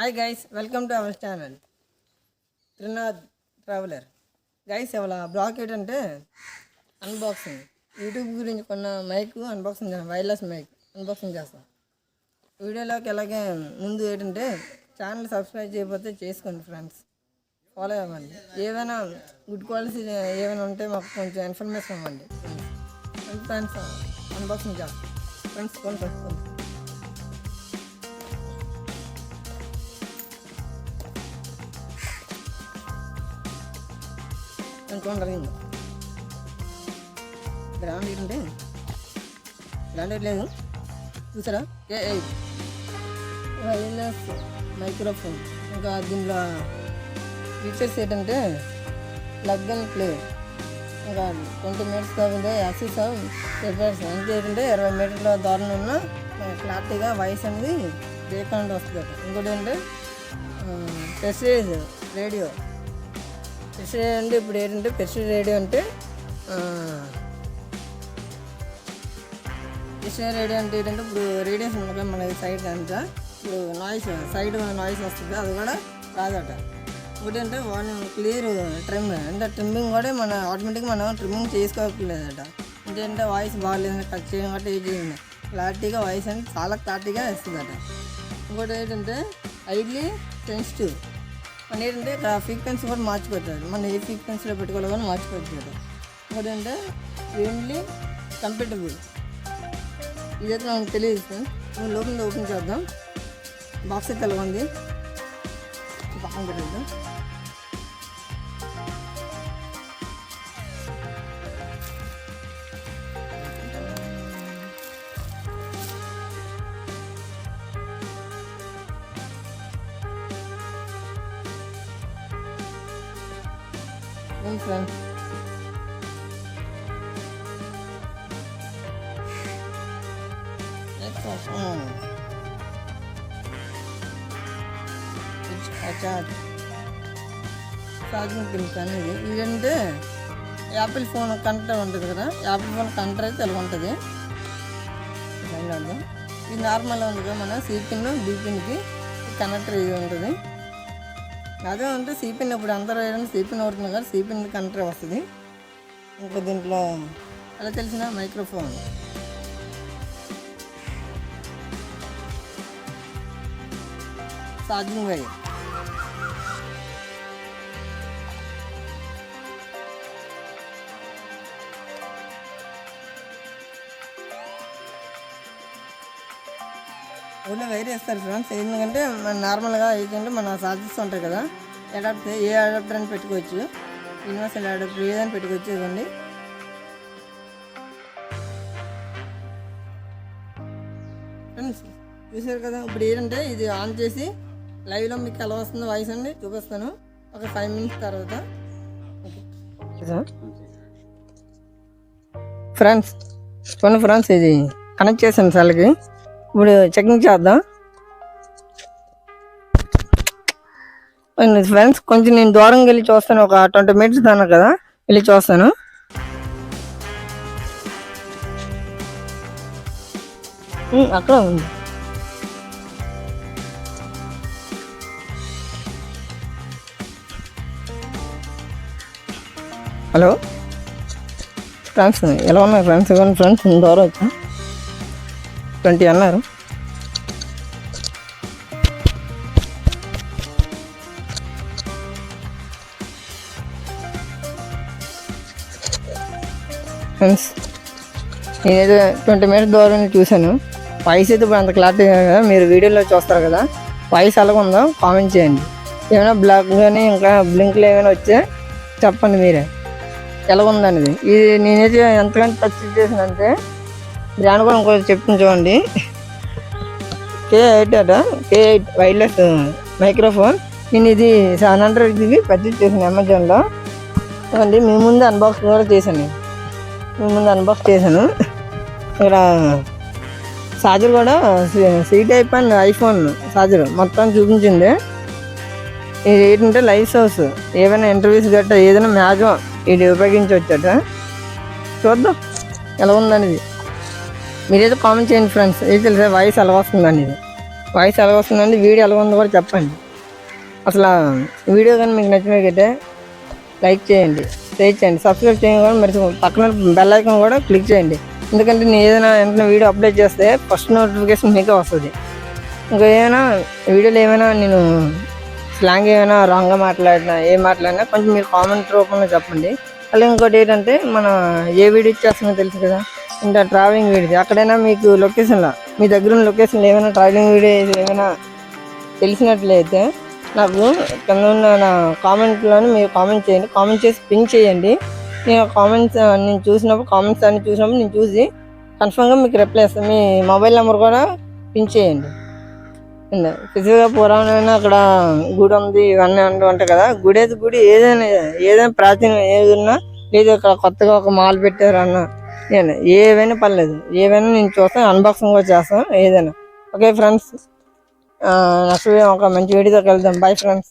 Hi guys, welcome to our channel Trinadh traveller. Guys ఇవాళ blog ఏంటంటే unboxing. YouTube గురించి కొన్న మైక్ అన్బాక్సింగ్ చేస్తాను, వైర్లెస్ మైక్ అన్బాక్సింగ్ చేస్తాం. వీడియోలోకి ఎలాగే ముందు ఏంటంటే ఛానల్ సబ్స్క్రైబ్ చేయకపోతే చేసుకోండి ఫ్రెండ్స్, ఫాలో అవ్వండి. ఏమైనా గుడ్ క్వాలిటీ ఏమైనా ఉంటే మాకు కొంచెం ఇన్ఫర్మేషన్ ఇవ్వండి ఫ్రెండ్స్. అన్బాక్సింగ్ చేస్తాం ఫ్రెండ్స్. కొంచెం జరిగింది. బ్రాండ్ ఏంటంటే బ్రాండెడ్ లేదు చూసారా, వైర్లెస్ మైక్రోఫోన్. ఇంకా దీనిలో ఫీచర్స్ ఏంటంటే ప్లగ్ అండ్ ప్లే. ఇంకా 20 minutes కాకుండా యాక్సెస్ రిపేర్స్. అంటే ఏంటంటే 20 మీటర్ల దూరం ఉన్న క్లారిటీగా వాయిస్ అనేది రేకాండ్ వస్తుంది. ఇంకోటి ఏంటంటే ప్రెస్టేజ్ రేడియో. ప్రెస్టేజ్ అంటే ఇప్పుడు ఏంటంటే ప్రెస్టేజ్ రేడియో అంటే ఏంటంటే ఇప్పుడు రేడియేషన్ ఉండగా మన సైడ్ అంతా ఇప్పుడు సైడ్ నాయిస్ వస్తుంది, అది కూడా రాదట. ఇంకోటి అంటే క్లియర్ ట్రిమ్ అంటే ట్రిమ్మింగ్ కూడా మన ఆటోమేటిక్గా మనం ట్రిమ్మింగ్ చేసుకోవట్లేదట. ఏంటంటే వాయిస్ బాగాలేదు, కట్ చేయడం గట్రా ఏం చేయండి, క్లారిటీగా వాయిస్ అనేది చాలా క్లారిటీగా వస్తుందట. ఇంకోటి ఏంటంటే హైలీ సెన్సిటివ్. మన ఏంటంటే ఫ్రీక్వెన్సీ కూడా మార్చిపోతుంది, మనం ఏ ఫ్రీక్వెన్సీలో పెట్టుకోవాలి కానీ మార్చిపోతుంది. ఇంకోటి అంటే ఫ్రెండ్లీ కంఫర్టబుల్. ఇదైతే నాకు తెలియదు సార్. మేము లోపల ఓపెన్ చేద్దాం. బాక్స్ అయితే ఎలా ఉంది పక్కన పెట్టేద్దాం. ఫ్రెండ్స్ ఛార్జింగ్ పిన్స్ అనేది ఇదంటే యాపిల్ ఫోన్ కనెక్టర్ ఉంటుంది కదా, యాపిల్ ఫోన్ కనెక్టర్ అయితే ఎలా ఉంటుంది. ఇది నార్మల్గా ఉంది కదా, మన సిపిన్ బీపిన్కి కనెక్టర్ ఇది ఉంటుంది. అదే అంటే సిపిన్ ఇప్పుడు అందరూ ఏదైనా సిపిన్ అవుతుంది కదా, సిపిన్ కనెక్టర్ వస్తుంది. ఇంకా దీంట్లో ఎలా తెలిసిన మైక్రోఫోన్, ఛార్జింగ్ వైర్, ఊళ్ళో వైర్ వేస్తారు ఫ్రెండ్స్. ఎందుకంటే మన నార్మల్గా ఏంటంటే మన ఛార్జెస్ ఉంటాయి కదా, అడాప్టర్ ఏ అడాప్టర్ అని పెట్టుకోవచ్చు, యూనివర్సల్ అడాప్టర్ ఏదని పెట్టుకోవచ్చు. ఇవ్వండి ఫ్రెండ్స్, చూసారు కదా. ఇప్పుడు ఏంటంటే ఇది ఆన్ చేసి లైవ్లో మీకు ఎలా వస్తుందో వాయిస్ అండి చూపిస్తాను ఒక 5 minutes తర్వాత. ఫ్రెండ్స్ కొన్ని ఫ్రెండ్స్ ఇది కనెక్ట్ చేశాను సెల్కి. ఇప్పుడు చెకింగ్ చేద్దాం ఫ్రెండ్స్. కొంచెం నేను దూరంగా వెళ్ళి చూస్తాను, ఒక 20 minutes దాకా కదా వెళ్ళి చూస్తాను. అక్కడ ఉంది. హలో ఫ్రెండ్స్, ఎలా ఉన్నారు ఫ్రెండ్స్? ఇవ్వండి ఫ్రెండ్స్, దూరం వచ్చా 20 అన్నారు. ఫ్రెండ్స్ నేనైతే 20 minutes దూరం చూశాను. వాయిస్ అయితే ఇప్పుడు అంత క్లారిటీ కదా, మీరు వీడియోలో చూస్తారు కదా. వాయిస్ ఎలాగ ఉందో కామెంట్ చేయండి. ఏమైనా బ్లాక్ కానీ ఇంకా బ్లింక్లు ఏమైనా వచ్చే చెప్పండి మీరే ఎలా ఉందనేది. ఇది నేనైతే ఎంతకంటే టచ్ చేసానంటే బ్రాండ్ కూడా ఇంకో చెప్తాను చూడండి. K8 అట, K8 వైర్లెస్ మైక్రోఫోన్. నేను ఇది 700కి పర్చేజ్ చేశాను అమెజాన్లో. చూడండి మీ ముందు అన్బాక్స్ కూడా చేశాను. ఇక్కడ ఛార్జర్ కూడా C type and iPhone charger మొత్తం చూపించింది. ఇది ఏంటంటే లైవ్ సోర్స్, ఏమైనా ఇంటర్వ్యూస్ గట్టా ఏదైనా మ్యాక్సిమం ఇది ఉపయోగించవచ్చట. చూద్దాం ఎలా ఉందనేది. మీరైతే కామెంట్ చేయండి ఫ్రెండ్స్, ఏది తెలిసే వాయిస్ ఎలా వస్తుంది అనేది. వాయిస్ ఎలా వస్తుందండి, వీడియో ఎలా ఉందో కూడా చెప్పండి. అసలు వీడియో కానీ మీకు నచ్చినట్లయితే లైక్ చేయండి, షేర్ చేయండి, సబ్స్క్రైబ్ చేయండి కూడా మరి పక్కన బెల్ ఐకాన్ కూడా క్లిక్ చేయండి. ఎందుకంటే నేను ఏదైనా వెంటనే వీడియో అప్లోడ్ చేస్తే ఫస్ట్ నోటిఫికేషన్ మీకే వస్తుంది. ఇంకా ఏమైనా వీడియోలో ఏమైనా నేను స్లాంగ్ ఏమైనా రాంగ్గా మాట్లాడినా కొంచెం మీరు కామెంట్ రూపంలో చెప్పండి. అలాగే ఇంకోటి ఏంటంటే మన ఏ వీడియో ఇచ్చేస్తుందో తెలుసు కదా, ఇంకా ట్రావెలింగ్ వీడియో. అక్కడైనా మీకు లొకేషన్లో మీ దగ్గర ఉన్న లొకేషన్లో ఏమైనా ట్రావెలింగ్ వీడియో ఏమైనా తెలిసినట్లయితే నాకు కింద ఉన్న నా కామెంట్లోనే మీరు కామెంట్ చేయండి. కామెంట్ చేసి పిన్ చేయండి. నేను కామెంట్స్ అన్ని చూసినప్పుడు నేను చూసి కన్ఫర్మ్గా మీకు రిప్లై ఇస్తాను. మీ మొబైల్ నెంబర్ కూడా పిన్ చేయండి. ఫిజికల్గా పురాణమైన అక్కడ గుడి ఉంది, ఇవన్నీ అంటూ ఉంటాయి కదా. గుడి ఏదైనా ప్రాచీనం ఏదన్నా లేదు, ఇక్కడ కొత్తగా ఒక మాల్ పెట్టారు అన్న ఏవైనా పర్లేదు, ఏవైనా నేను చూస్తాను, అన్బాక్సింగ్ కూడా చేస్తాను ఏదైనా. ఓకే ఫ్రెండ్స్, నెక్స్ట్ ఒక మంచి వీడియోతో వెళ్దాం. Bye friends.